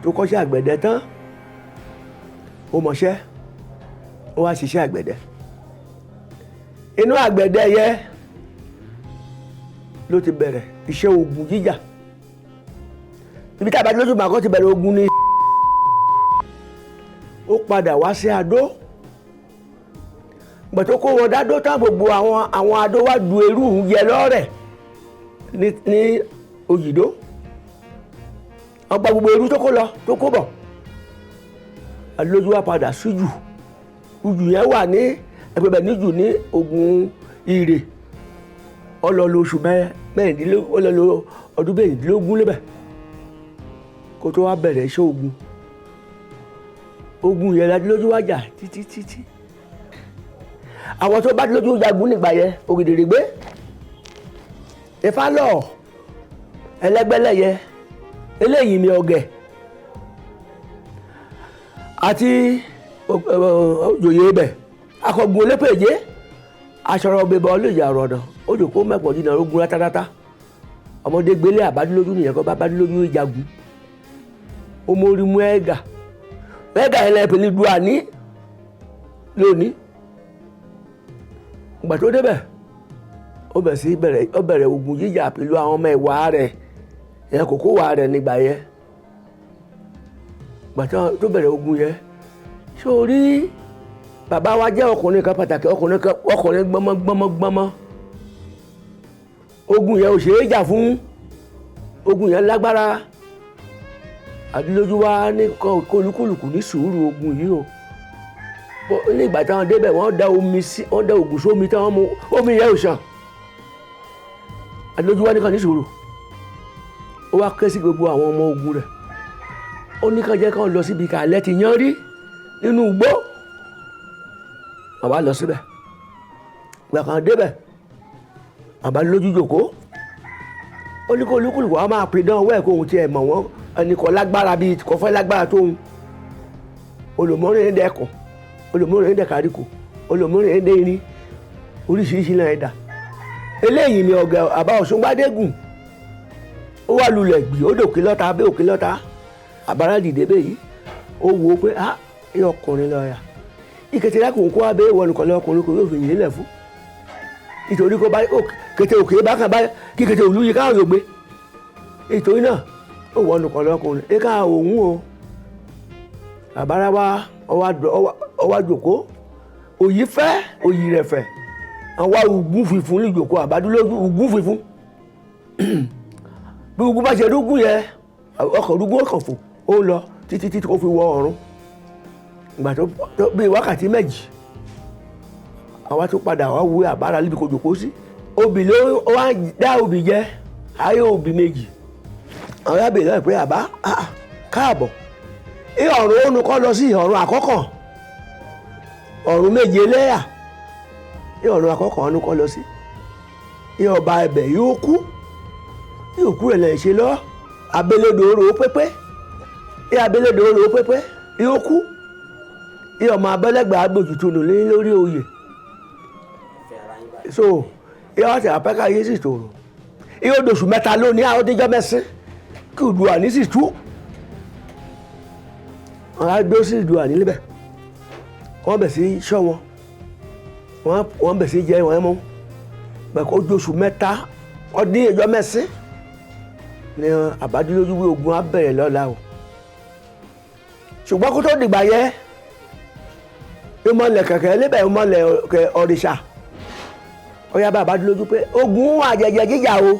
tó kọ́ṣẹ́ àgbẹ̀dẹ tán ó mọṣẹ́ ó wá ṣiṣẹ́ àgbẹ̀dẹ inú àgbẹ̀dẹ yẹ ló ti bẹ̀rẹ̀ iṣẹ́ ogun jíjà ibi tí Àbádilójú màkọ́ ti bẹ̀rẹ̀ ogun ni ó padà wá sí Adó gbọ̀tọ́ kó wọn dádó tán gbogbo àwọn Adó wá du ẹrú yẹ lọ́rẹ̀ ní Òyìdó ọgbà gbogbo ẹrú tó kó lọ tó kó bọ̀ Àdìlójú wá padà síjù ujù yẹn wà ní ẹgbẹ̀bẹ̀ níjù ní Ògùn Ìrè ọlọ́lọ́ oṣù mẹ́rìndínlógún ọlọ́lọ́ ọdún mẹ́rìndínlógún lébẹ̀ kó tó wá bẹ̀rẹ̀ iṣẹ́ ogun yẹn Àdìlójú wá jà títí àwọn tó bá Àdìlójú jagun nígbà yẹn Ògìdìrìgbé Ifálọ̀ Ẹlẹ́gbẹ́lẹ́yẹ eléyìí mi Ọ̀gẹ̀ àti òjòyè ibẹ̀ akọgun olépèjé aṣọrọ bẹbẹ ọlẹ́yà ọ̀rọ̀dàn ó jòkó mẹ́pọ̀ jìnnà ogun rátátátá ọmọdé gbélé Àbádilójú nìyẹn kọ́ bá Àbádilójú jagun ó mórí mú ẹ̀gà yẹn lẹ́pẹ̀ ní Duani lónìí ìgbà tó débẹ̀ ó bẹ̀rẹ̀ ogun jíjà pẹ̀lú àwọn ọmọ ẹ̀wà rẹ̀ yẹn kókó wà rẹ̀ nígbà yẹn ìgbà tó bẹ̀rẹ̀ ogun yẹn sórí bàbá wa jẹ́ ọkùnrin kan pàtàkì ọkùnrin gbọmọgbọmọ ogun yẹn ò ṣeé jà fún ogun yẹn lágbára Àdìlójú wa ní kólúkúlùkù ní sùúrù ogun yìí o ní ìgbà táwọn débẹ̀ wọ́n da ògùn sómi táwọn mú omi yẹn ò ṣàn Àdìlójú wa ní kan ní sùúrù ó wá ké sí gbogbo àwọn ọmọ ogun rẹ̀ ó ní kàn jẹ́ kàn lọ síbi kàlẹ́ ti yán rí nínú igbó àwa lọ síbẹ̀ ìgbà kan débẹ̀ Àbádilójú jókòó ó ní kó olúkúlùkù wa máa pè dán ọwọ́ ẹ̀ kó ohun tí ẹ̀ mọ̀ wọ́n ẹnì kan lágbára bíi kò fẹ́ lágbára tóun olùmọ́rin ẹ̀dẹ̀ ẹ̀kọ́ olùmọ́rin ẹ̀dẹ̀ káríkò olùmọ́rin ẹ̀dẹ̀ irin oríṣiríṣi náà ẹ̀dà eléyìí ni Ọ̀gẹ̀ Àbá Ọ̀ṣungbádégùn ó wà lulẹ̀ gbì ó dòkè lọ́ta abẹ́ òkè lọ́ta àbára dìde bẹ́yìí ó wo pé ẹ ọkùnrin lọ́ọ̀yà ìkẹtẹ lákòókò kó abẹ́ ìwọ nìkan lọ́kùnrin kò yóò fi yìí lẹ̀ fún nítorí kó bá kété òkè bá kàn bá kí kété òlú yìí káwọn yóò gbé nítorí náà ó wọ nìkan lọ́kùnrin ẹ ká òun o àbára wa ọwá jòkó òyì fẹ́ òyì rẹ̀ fẹ́ àwọn ògùn fífún ní jòkó Àbádilójú ògùn fífún bí ogun bá ṣe rúgùn yẹn ọkọ̀ rúgùn ọkàn fò ó lọ títí kó fi wọ ọ̀run ìgbà tó bí wákàtí méjì àwa tó padà wá wú àbára níbi kò jòkó sí obì ló wá dá obì jẹ ayé obì méjì àwọn yàgbé lọ́ọ̀ pé Àbá káàbọ̀ ọ̀run òun kọ́ lọ sí ọ̀run àkọ́kọ́ ọ̀run méje lẹ́yà ọ̀run àkọ́kọ́ òun kọ́ lọ sí ọba ẹbẹ̀ yóò kú yóò kú rẹ̀ lẹ̀ ṣe lọ abẹ́lẹ́dòóró pépé abẹ́lẹ́dòóró pépé yóò kú ọmọ abẹ́lẹ́gbàá gbòjútó nù lórí oyè so wọ́n ti àpẹ́ká yé sì tòrò yóò dòṣù mẹ́ta lónìí àwọn ọdíjọ́ mẹ́sìn kí Duani sì tú wọ́n á dó sí Duani níbẹ̀ wọ́n bẹ̀ sí ṣọ́ wọ́n bẹ̀ sí jẹ́ wọ́n mú bẹ̀kọ́ dòṣù mẹ́ta ọdún ìjọ mẹ́sìn ní Àbádilójú wí ogun á bẹ̀rẹ̀ lọ́la o ṣùgbọ́n kó tó dìgbà yẹ ìmọ̀lẹ̀ kẹ̀kẹ́ lébẹ̀ ìmọ̀lẹ̀ òrìṣà ó yá bá Àbádilójú pé ogun àjẹjẹ jíjà o